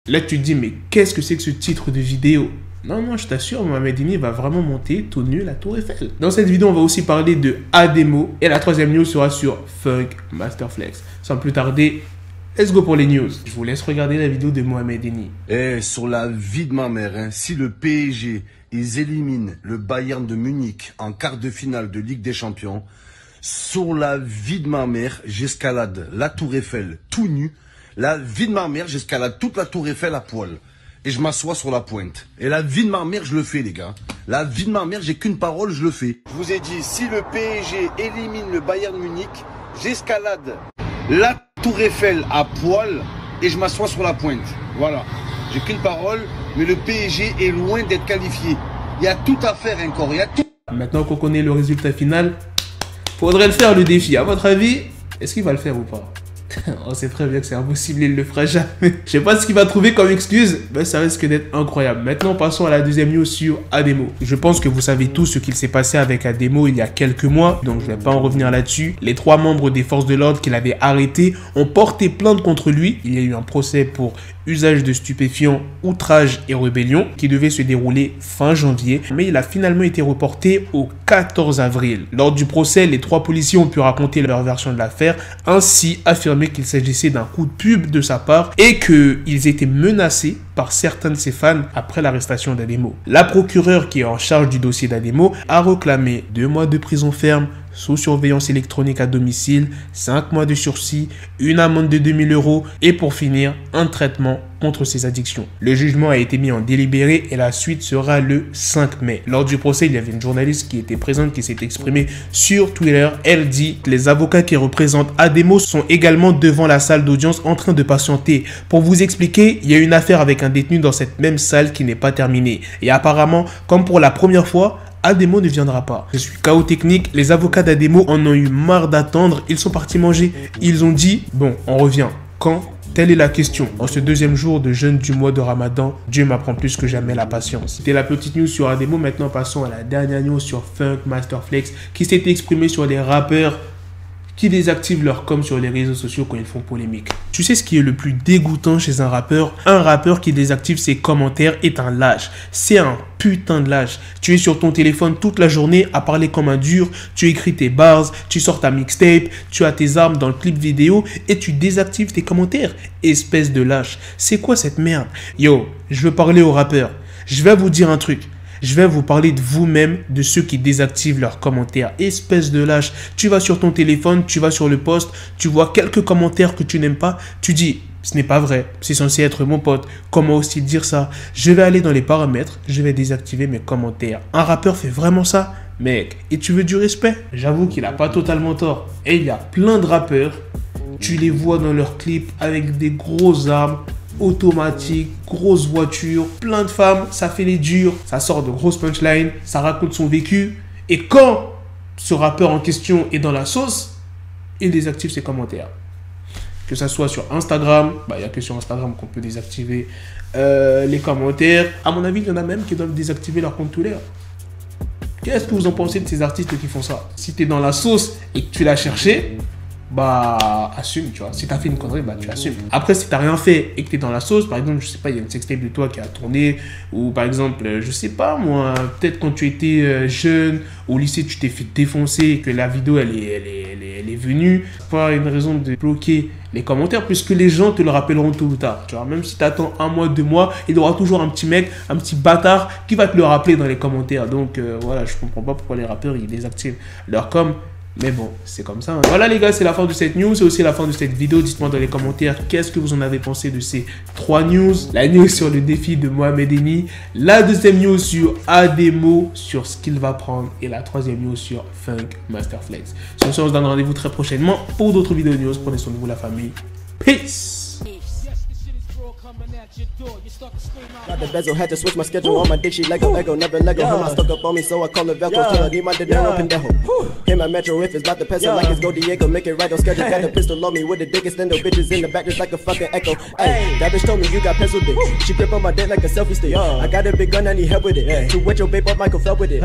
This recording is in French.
Là, tu te dis, mais qu'est-ce que c'est que ce titre de vidéo? Non, non, je t'assure, Mohamed Eni va vraiment monter tout nu la Tour Eiffel. Dans cette vidéo, on va aussi parler de Ademo. Et la troisième news sera sur Funk Master Flex. Sans plus tarder, let's go pour les news. Je vous laisse regarder la vidéo de Mohamed Eni. Sur la vie de ma mère, hein, si le PSG, ils éliminent le Bayern de Munich en quart de finale de Ligue des Champions, sur la vie de ma mère, j'escalade la Tour Eiffel tout nu. La vie de ma mère, j'escalade toute la Tour Eiffel à poil. Et je m'assois sur la pointe. Et la vie de ma mère, je le fais, les gars. La vie de ma mère, j'ai qu'une parole, je le fais. Je vous ai dit, si le PSG élimine le Bayern Munich, j'escalade la Tour Eiffel à poil et je m'assois sur la pointe. Voilà. J'ai qu'une parole, mais le PSG est loin d'être qualifié. Il y a tout à faire encore. Il y a tout... Maintenant qu'on connaît le résultat final, faudrait le faire le défi. À votre avis, est-ce qu'il va le faire ou pas? On sait très bien que c'est impossible, il ne le fera jamais. Je sais pas ce qu'il va trouver comme excuse, mais ça risque d'être incroyable. Maintenant, passons à la deuxième news sur Ademo. Je pense que vous savez tous ce qu'il s'est passé avec Ademo il y a quelques mois, donc je ne vais pas en revenir là-dessus. Les 3 membres des forces de l'ordre qu'il avait arrêtés ont porté plainte contre lui. Il y a eu un procès pour usage de stupéfiants, outrage et rébellion qui devait se dérouler fin janvier, mais il a finalement été reporté au 14 avril. Lors du procès, les 3 policiers ont pu raconter leur version de l'affaire, ainsi affirmer qu'il s'agissait d'un coup de pub de sa part et qu'ils étaient menacés par certains de ses fans après l'arrestation d'Ademo. La procureure qui est en charge du dossier d'Ademo a réclamé 2 mois de prison ferme, sous surveillance électronique à domicile, 5 mois de sursis, une amende de 2000 € et pour finir, un traitement contre ses addictions. Le jugement a été mis en délibéré et la suite sera le 5 mai. Lors du procès, il y avait une journaliste qui était présente qui s'est exprimée sur Twitter. Elle dit que les avocats qui représentent Ademo sont également devant la salle d'audience en train de patienter. Pour vous expliquer, il y a une affaire avec un détenu dans cette même salle qui n'est pas terminée. Et apparemment, comme pour la première fois, Ademo ne viendra pas. Je suis KO technique, les avocats d'Ademo en ont eu marre d'attendre, ils sont partis manger. Ils ont dit, bon, on revient. Quand? Telle est la question. En ce deuxième jour de jeûne du mois de Ramadan, Dieu m'apprend plus que jamais la patience. C'était la petite news sur Ademo. Maintenant, passons à la dernière news sur Funk Master Flex qui s'est exprimé sur les rappeurs qui désactivent leur com sur les réseaux sociaux quand ils font polémique. Tu sais ce qui est le plus dégoûtant chez un rappeur? Un rappeur qui désactive ses commentaires est un lâche. C'est un putain de lâche. Tu es sur ton téléphone toute la journée à parler comme un dur, tu écris tes bars, tu sors ta mixtape, tu as tes armes dans le clip vidéo et tu désactives tes commentaires. Espèce de lâche. C'est quoi cette merde? Yo, je veux parler aux rappeurs. Je vais vous dire un truc. Je vais vous parler de vous-même, de ceux qui désactivent leurs commentaires. Espèce de lâche. Tu vas sur ton téléphone, tu vas sur le post, tu vois quelques commentaires que tu n'aimes pas. Tu dis, ce n'est pas vrai, c'est censé être mon pote. Comment aussi dire ça? Je vais aller dans les paramètres, je vais désactiver mes commentaires. Un rappeur fait vraiment ça? Mec, et tu veux du respect? J'avoue qu'il n'a pas totalement tort. Et il y a plein de rappeurs, tu les vois dans leurs clips avec des grosses armes, automatique, grosse voiture, plein de femmes, ça fait les durs, ça sort de grosses punchlines, ça raconte son vécu. Et quand ce rappeur en question est dans la sauce, il désactive ses commentaires. Que ça soit sur Instagram, il n'y a que sur Instagram qu'on peut désactiver les commentaires. À mon avis, il y en a même qui doivent désactiver leur compte Twitter. Qu'est-ce que vous en pensez de ces artistes qui font ça? Si tu es dans la sauce et que tu l'as cherché, assume, tu vois. Si t'as fait une connerie, tu assumes. Après, si t'as rien fait et que t'es dans la sauce, par exemple, je sais pas, il y a une sextape de toi qui a tourné, ou par exemple, je sais pas moi, peut-être quand tu étais jeune, au lycée, tu t'es fait défoncer et que la vidéo, elle est venue, pas une raison de bloquer les commentaires, puisque les gens te le rappelleront tôt ou tard, tu vois. Même si t'attends 1 mois, 2 mois, il y aura toujours un petit mec, un petit bâtard qui va te le rappeler dans les commentaires. Donc, voilà, je comprends pas pourquoi les rappeurs, ils désactivent leur com. Mais bon, c'est comme ça. Voilà les gars, c'est la fin de cette news. C'est aussi la fin de cette vidéo. Dites-moi dans les commentaires qu'est-ce que vous en avez pensé de ces 3 news. La news sur le défi de Mohamed Eni. La deuxième news sur Ademo, sur ce qu'il va prendre. Et la troisième news sur Funk Master Flex. Sur ce, on se donne rendez-vous très prochainement pour d'autres vidéos news. Prenez soin de vous la famille. Peace. Got the bezel, had to switch my schedule. On my dick, she Lego, never Lego. Him, I stuck up on me, so I call it Velcro. Till I need my dinero pendejo. Him, my metro, if it's about the peso, like it's Go Diego, make it right on schedule. Got the pistol on me with the dick, extend the bitches in the back just like a fucking echo. Hey, that bitch told me you got pencil dick. She grip on my dick like a selfie stick. I got a big gun, I need help with it. To wet your babe up, Michael fell with it.